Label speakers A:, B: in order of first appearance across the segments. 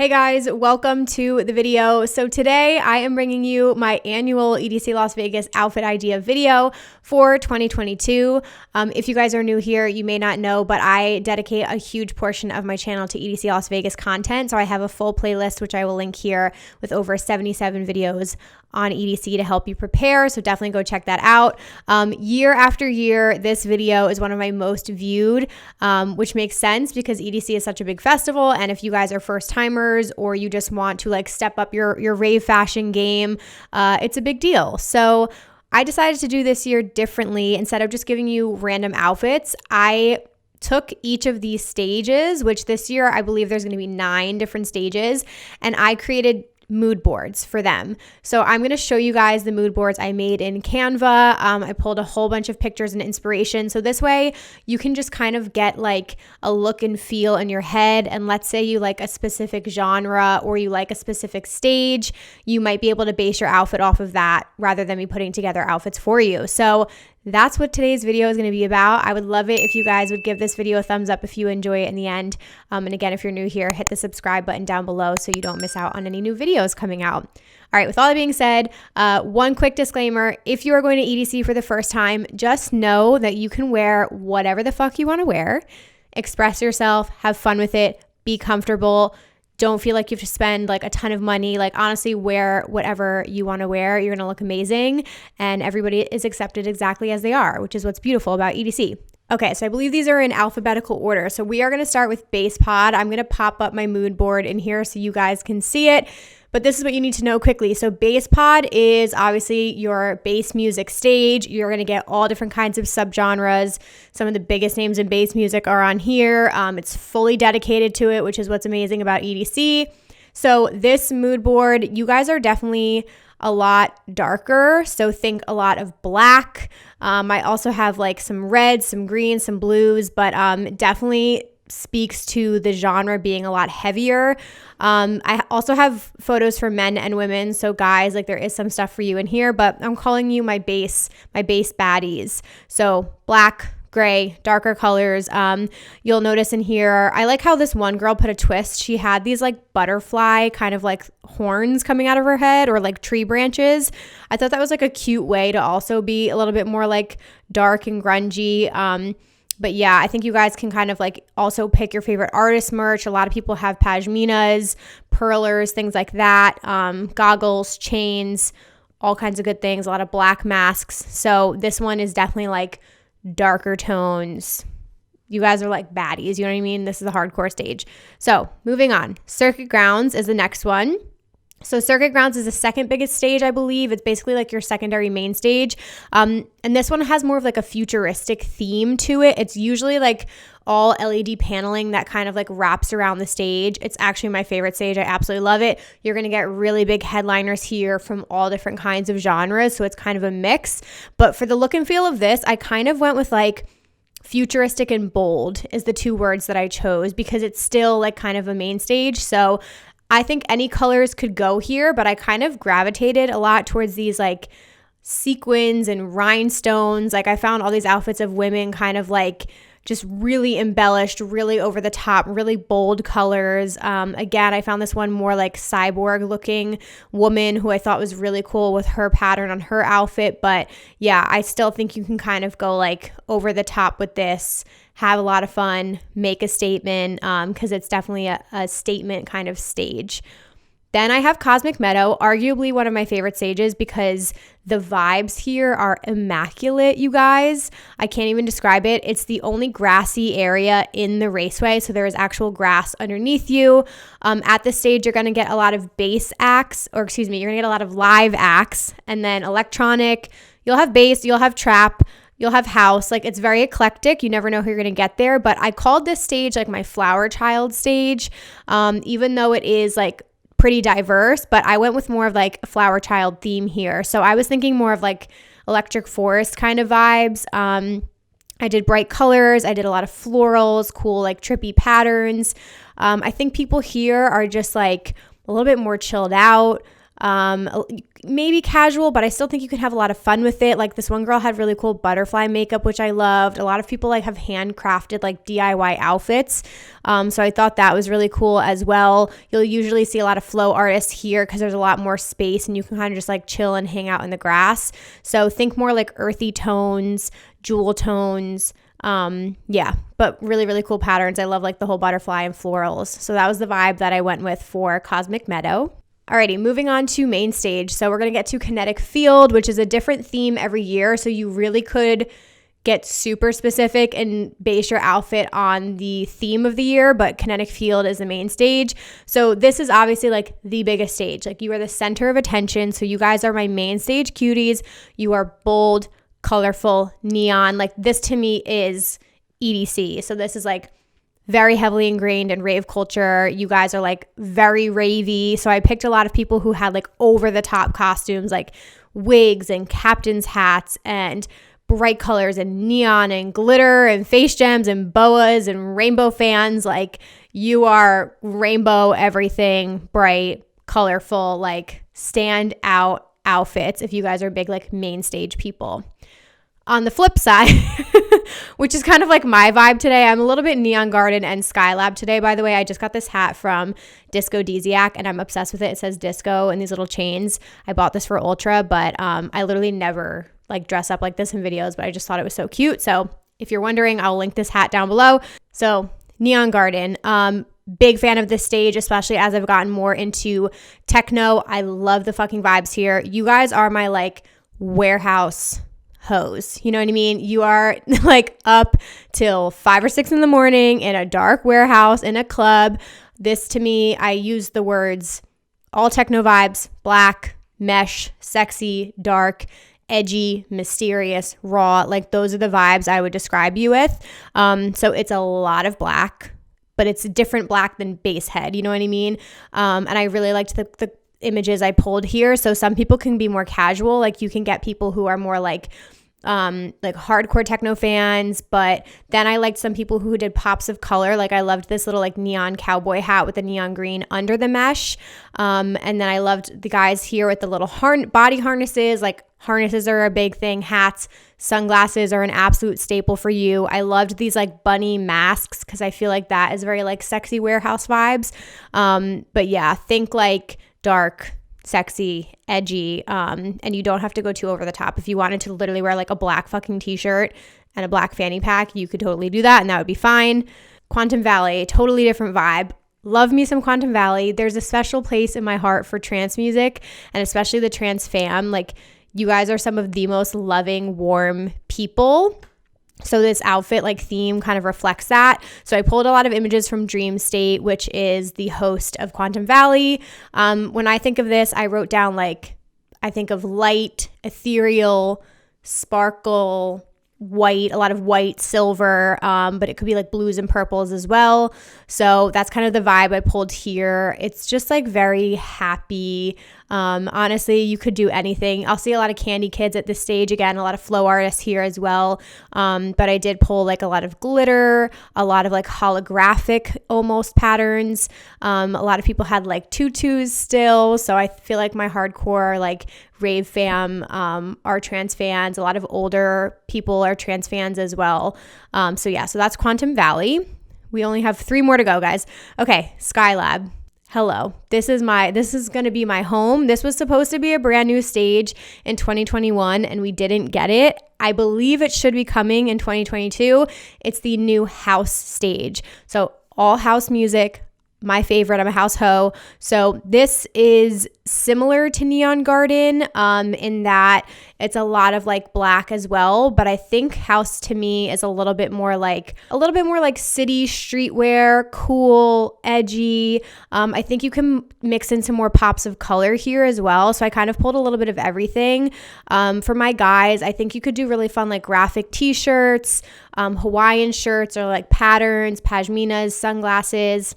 A: Hey guys, welcome to the video. So today I am bringing you my annual EDC Las Vegas outfit idea video for 2022. If you guys are new here, you may not know, but I dedicate a huge portion of my channel to EDC Las Vegas content. So I have a full playlist, which I will link here with over 77 videos on EDC to help you prepare. So definitely go check that out. Year after year, this video is one of my most viewed, which makes sense because EDC is such a big festival. And if you guys are first timers or you just want to like step up your rave fashion game, it's a big deal. So I decided to do this year differently. Instead of just giving you random outfits, I took each of these stages, which this year I believe there's going to be 9 different stages, and I created mood boards for them. So I'm going to show you guys the mood boards I made in Canva. I pulled a whole bunch of pictures and inspiration. So this way you can just kind of get like a look and feel in your head. And let's say you like a specific genre or you like a specific stage, you might be able to base your outfit off of that rather than me putting together outfits for you. So that's what today's video is going to be about. I would love it if you guys would give this video a thumbs up if you enjoy it in the end. And again, if you're new here, hit the subscribe button down below so you don't miss out on any new videos coming out. All right, with all that being said, one quick disclaimer. If you are going to EDC for the first time, just know that you can wear whatever the fuck you want to wear, express yourself, have fun with it, be comfortable. Don't feel like you have to spend like a ton of money. Like honestly, wear whatever you want to wear. You're going to look amazing and everybody is accepted exactly as they are, which is what's beautiful about EDC. Okay, so I believe these are in alphabetical order. So we are going to start with Basspod. I'm going to pop up my mood board in here so you guys can see it. But this is what you need to know quickly. So Basspod is obviously your bass music stage. You're going to get all different kinds of subgenres. Some of the biggest names in bass music are on here. It's fully dedicated to it, which is what's amazing about EDC. So this mood board, you guys are definitely a lot darker. So think a lot of black. I also have like some reds, some greens, some blues, but definitely speaks to the genre being a lot heavier. I also have photos for men and women. So guys, like there is some stuff for you in here, but I'm calling you my base baddies. So black, gray, darker colors. You'll notice in here, I like how this one girl put a twist. She had these like butterfly kind of like horns coming out of her head or like tree branches. I thought that was like a cute way to also be a little bit more like dark and grungy. But yeah, I think you guys can kind of like also pick your favorite artist merch. A lot of people have pashminas, pearlers, things like that, goggles, chains, all kinds of good things, a lot of black masks. So this one is definitely like darker tones. You guys are like baddies, you know what I mean? This is a hardcore stage. So moving on, Circuit Grounds is the next one. So Circuit Grounds is the second biggest stage, I believe. It's basically like your secondary main stage. And this one has more of like a futuristic theme to it. It's usually like all LED paneling that kind of like wraps around the stage. It's actually my favorite stage. I absolutely love it. You're going to get really big headliners here from all different kinds of genres. So it's kind of a mix. But for the look and feel of this, I kind of went with like futuristic and bold is the 2 words that I chose because it's still like kind of a main stage. So I think any colors could go here, but I kind of gravitated a lot towards these like sequins and rhinestones. Like I found all these outfits of women kind of like just really embellished, really over the top, really bold colors. Again, I found this one more like cyborg looking woman who I thought was really cool with her pattern on her outfit. But yeah, I still think you can kind of go like over the top with this, have a lot of fun, make a statement, because it's definitely a statement kind of stage. Then I have Cosmic Meadow, arguably one of my favorite stages because the vibes here are immaculate, you guys. I can't even describe it. It's the only grassy area in the raceway, so there is actual grass underneath you. At this stage, you're going to get a lot of bass acts, you're going to get a lot of live acts, and then electronic. You'll have bass, you'll have trap, you'll have house. Like it's very eclectic. You never know who you're going to get there, but I called this stage like my flower child stage, even though it is like pretty diverse, but I went with more of like a flower child theme here. So I was thinking more of like electric forest kind of vibes. I did bright colors. I did a lot of florals, cool like trippy patterns. I think people here are just like a little bit more chilled out. maybe casual, but I still think you can have a lot of fun with it. Like this one girl had really cool butterfly makeup, which I loved. A lot of people like have handcrafted like DIY outfits. So I thought that was really cool as well. You'll usually see a lot of flow artists here because there's a lot more space and you can kind of just like chill and hang out in the grass. So think more like earthy tones, jewel tones. Yeah, but really, really cool patterns. I love like the whole butterfly and florals. So that was the vibe that I went with for Cosmic Meadow. Alrighty, moving on to main stage. So we're going to get to Kinetic Field, which is a different theme every year. So you really could get super specific and base your outfit on the theme of the year, but Kinetic Field is the main stage. So this is obviously like the biggest stage. Like you are the center of attention. So you guys are my main stage cuties. You are bold, colorful, neon. Like this to me is EDC. So this is like very heavily ingrained in rave culture. You guys are like very ravey. So I picked a lot of people who had like over the top costumes, like wigs and captain's hats and bright colors and neon and glitter and face gems and boas and rainbow fans. Like you are rainbow everything, bright, colorful, like stand out outfits if you guys are big like main stage people. On the flip side, which is kind of like my vibe today, I'm a little bit Neon Garden and Skylab today, by the way. I just got this hat from Disco Desiac and I'm obsessed with it. It says disco and these little chains. I bought this for Ultra, but I literally never like dress up like this in videos, but I just thought it was so cute. So if you're wondering, I'll link this hat down below. So Neon Garden, big fan of this stage, especially as I've gotten more into techno. I love the fucking vibes here. You guys are my like warehouse hose. You know what I mean? You are like up till 5 or 6 in the morning in a dark warehouse in a club. This to me, I use the words all techno vibes, black, mesh, sexy, dark, edgy, mysterious, raw. Like those are the vibes I would describe you with. So it's a lot of black, but it's a different black than base head. You know what I mean? And I really liked the images I pulled here. So some people can be more casual. Like you can get people who are more like hardcore techno fans, but then I liked some people who did pops of color. Like I loved this little like neon cowboy hat with the neon green under the mesh. And then I loved the guys here with the little body harnesses. Like harnesses are a big thing. Hats, sunglasses are an absolute staple for you. I loved these like bunny masks because I feel like that is very like sexy warehouse vibes. But yeah, think like dark, sexy, edgy, and you don't have to go too over the top. If you wanted to literally wear like a black fucking t-shirt and a black fanny pack, you could totally do that and that would be fine. Quantum Valley, totally different vibe. Love me some Quantum Valley. There's a special place in my heart for trance music and especially the trance fam. Like you guys are some of the most loving, warm people. So this outfit like theme kind of reflects that. So I pulled a lot of images from Dream State, which is the host of Quantum Valley. When I think of this, I wrote down like, I think of light, ethereal, sparkle, white, a lot of white, silver, but it could be like blues and purples as well. So that's kind of the vibe I pulled here. It's just like very happy. Honestly, you could do anything. I'll see a lot of candy kids at this stage. Again, a lot of flow artists here as well. But I did pull like a lot of glitter, a lot of like holographic almost patterns. A lot of people had like tutus still. So I feel like my hardcore like rave fam are trans fans. A lot of older people are trans fans as well. So that's Quantum Valley. We only have 3 more to go, guys. Okay, Skylab. Hello. This is going to be my home. This was supposed to be a brand new stage in 2021 and we didn't get it. I believe it should be coming in 2022. It's the new house stage. So all house music, my favorite. I'm a house hoe. So this is similar to Neon Garden in that it's a lot of like black as well, but I think house to me is a little bit more like city streetwear, cool, edgy. I think you can mix in some more pops of color here as well. So I kind of pulled a little bit of everything. For my guys, I think you could do really fun like graphic t-shirts, Hawaiian shirts or like patterns, pashminas, sunglasses.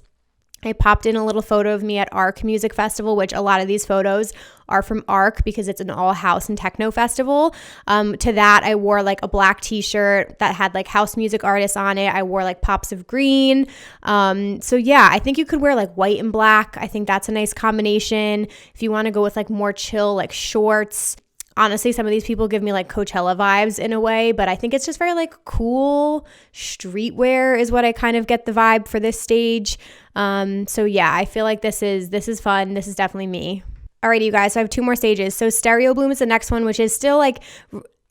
A: I popped in a little photo of me at ARC Music Festival, which a lot of these photos are from ARC because it's an all house and techno festival. To that, I wore like a black t-shirt that had like house music artists on it. I wore like pops of green. So yeah, I think you could wear like white and black. I think that's a nice combination. If you want to go with like more chill, like shorts. Honestly, some of these people give me like Coachella vibes in a way, but I think it's just very like cool streetwear is what I kind of get the vibe for this stage. So yeah, I feel like this is fun. This is definitely me. Alrighty, you guys, so I have 2 more stages. So Stereobloom is the next one, which is still like,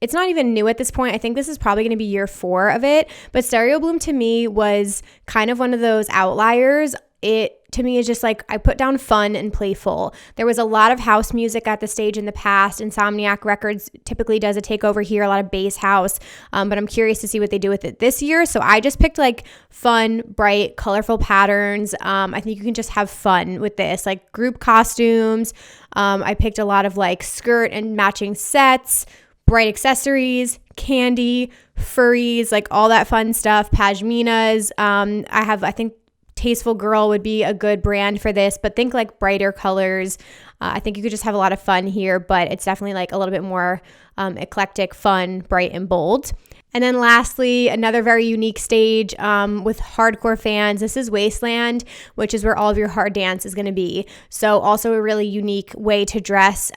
A: it's not even new at this point. I think this is probably going to be year 4 of it, but Stereobloom to me was kind of one of those outliers. It to me is just like, I put down fun and playful. There was a lot of house music at the stage in the past. Insomniac Records typically does a takeover here, a lot of bass house, but I'm curious to see what they do with it this year. So I just picked like fun, bright, colorful patterns. I think you can just have fun with this, like group costumes. I picked a lot of like skirt and matching sets, bright accessories, candy, furries, like all that fun stuff, pashminas. I think Tasteful Girl would be a good brand for this, but think like brighter colors. I think you could just have a lot of fun here, but it's definitely like a little bit more eclectic, fun, bright, and bold. And then lastly, another very unique stage with hardcore fans. This is Wasteland, which is where all of your hard dance is going to be. So also a really unique way to dress.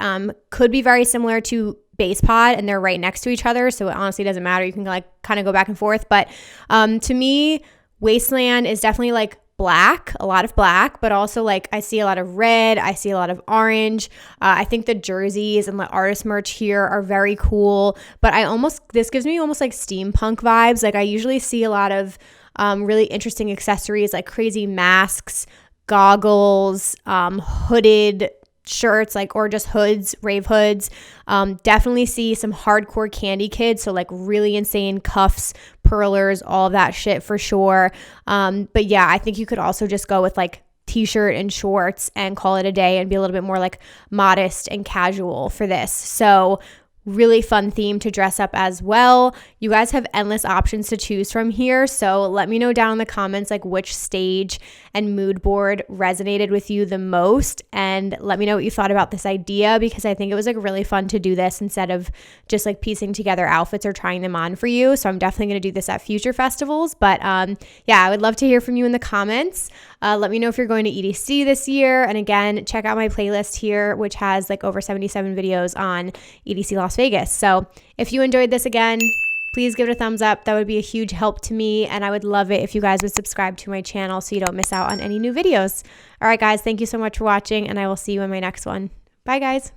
A: Could be very similar to Basspod, and they're right next to each other, so it honestly doesn't matter. You can like kind of go back and forth. But to me, Wasteland is definitely like black, a lot of black, but also like I see a lot of red, I see a lot of orange. I think the jerseys and the artist merch here are very cool, but this gives me almost like steampunk vibes. Like I usually see a lot of really interesting accessories like crazy masks, goggles, hooded shirts, like, or just hoods, rave hoods. Definitely see some hardcore candy kids, so like really insane cuffs, perlers, all of that shit for sure. But yeah, I think you could also just go with like t-shirt and shorts and call it a day and be a little bit more like modest and casual for this. So really fun theme to dress up as well. You guys have endless options to choose from here, so let me know down in the comments like which stage and mood board resonated with you the most, and let me know what you thought about this idea, because I think it was like really fun to do this instead of just like piecing together outfits or trying them on for you. So I'm definitely going to do this at future festivals, but yeah, I would love to hear from you in the comments. Let me know if you're going to EDC this year, and again, check out my playlist here, which has like over 77 videos on EDC Las Vegas. So if you enjoyed this, again, please give it a thumbs up. That would be a huge help to me, and I would love it if you guys would subscribe to my channel so you don't miss out on any new videos. All right, guys, thank you so much for watching, and I will see you in my next one. Bye, guys.